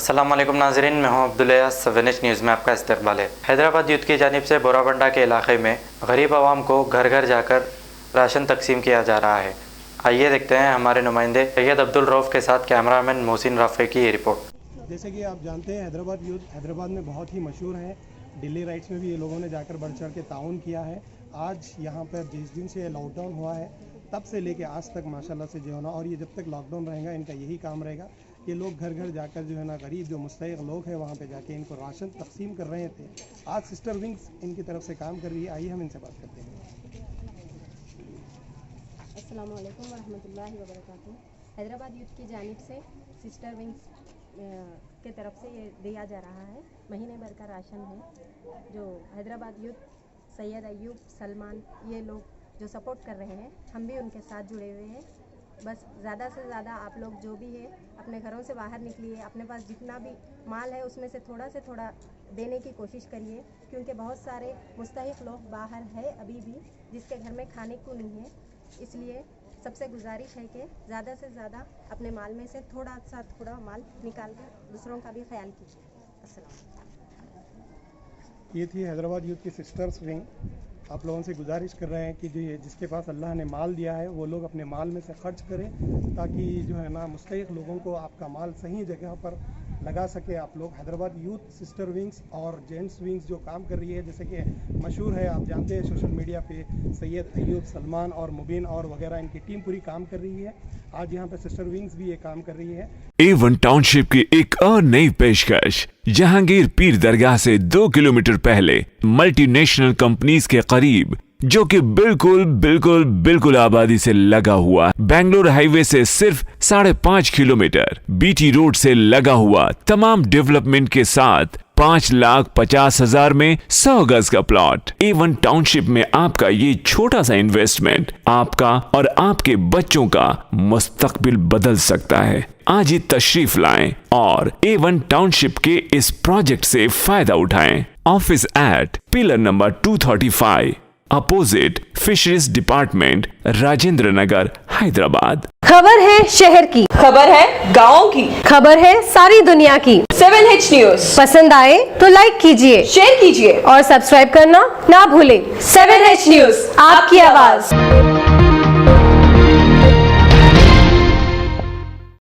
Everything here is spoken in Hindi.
अस्सलाम वालेकुम नाज़रीन, मैं हूं अब्दुल्ला। 7H न्यूज़ में आपका इस्तकबाल है। हैदराबाद यूथ की जानिब से बोराबंडा के इलाके में गरीब आवाम को घर घर जाकर राशन तकसीम किया जा रहा है। आइए देखते हैं हमारे नुमाइंदे सैयद अब्दुल रऊफ़ के साथ कैमरामैन मोहसिन राफ़े की ये रिपोर्ट। जैसे कि आप जानते हैं हैदराबाद यूथ हैदराबाद में बहुत ही मशहूर है। दिल्ली राइट्स में भी ये लोगों ने जाकर बढ़ चढ़ के ताउन किया है। आज यहाँ पर जिस दिन से लॉकडाउन हुआ है तब से लेके आज तक माशाल्लाह से जो है ना, और ये जब तक लॉकडाउन रहेगा इनका यही काम रहेगा। ये लोग घर घर जाकर जो है ना गरीब जो मुस्तहिक लोग हैं वहाँ पे जाके इनको राशन तकसीम कर रहे थे। आज सिस्टर विंग्स इनकी तरफ से काम कर रही है। आइए हम इनसे बात करते हैं। अस्सलाम वालेकुम वरहमतुल्लाहि वबरकातुहू। हैदराबाद यूथ की जानिब से सिस्टर विंग्स के तरफ से ये दिया जा रहा है। महीने भर का राशन है जो हैदराबाद यूथ सैयद अयूब सलमान ये लोग जो सपोर्ट कर रहे हैं, हम भी उनके साथ जुड़े हुए हैं। बस ज़्यादा से ज़्यादा आप लोग जो भी है अपने घरों से बाहर निकलिए, अपने पास जितना भी माल है उसमें से थोड़ा देने की कोशिश करिए, क्योंकि बहुत सारे मुस्तहिक लोग बाहर है अभी भी जिसके घर में खाने को नहीं है। इसलिए सबसे गुजारिश है कि ज़्यादा से ज़्यादा अपने माल में से थोड़ा माल निकाल कर दूसरों का भी ख्याल कीजिए। अस्सलाम। ये थी हैदराबाद यूथ की सिस्टर्स विंग। आप लोगों से गुजारिश कर रहे हैं कि जो जिसके पास अल्लाह ने माल दिया है वो लोग अपने माल में से खर्च करें, ताकि जो है ना मुस्तहिक लोगों को आपका माल सही जगह पर लगा सके आप लोग। हैदराबाद यूथ सिस्टर विंग्स और जेंट्स विंग्स जो काम कर रही है, जैसे कि मशहूर है, आप जानते हैं सोशल मीडिया पे सैयद अयूब सलमान और मुबीन और वगैरह इनकी टीम पूरी काम कर रही है। आज यहाँ पे सिस्टर विंग्स भी ये काम कर रही है। A1 टाउनशिप की एक और नई पेशकश जहांगीर पीर दरगाह से 2 किलोमीटर पहले मल्टीनेशनल कंपनीज के करीब, जो कि बिल्कुल आबादी से लगा हुआ, बेंगलोर हाईवे से सिर्फ 5.5 किलोमीटर, बीटी रोड से लगा हुआ, तमाम डेवलपमेंट के साथ 5,50,000 में 100 गज का प्लॉट। A1 टाउनशिप में आपका ये छोटा सा इन्वेस्टमेंट आपका और आपके बच्चों का मुस्तकबिल बदल सकता है। आज ही तशरीफ लाएं और A1 टाउनशिप के इस प्रोजेक्ट से फायदा उठाएं। Office at pillar number 235 opposite fisheries department, Rajendra Nagar, Hyderabad. खबर है शहर की, खबर है गाँव की, खबर है सारी दुनिया की। 7H न्यूज़ पसंद आए तो लाइक कीजिए, शेयर कीजिए और सब्सक्राइब करना ना भूलें। 7H न्यूज़, आपकी आवाज।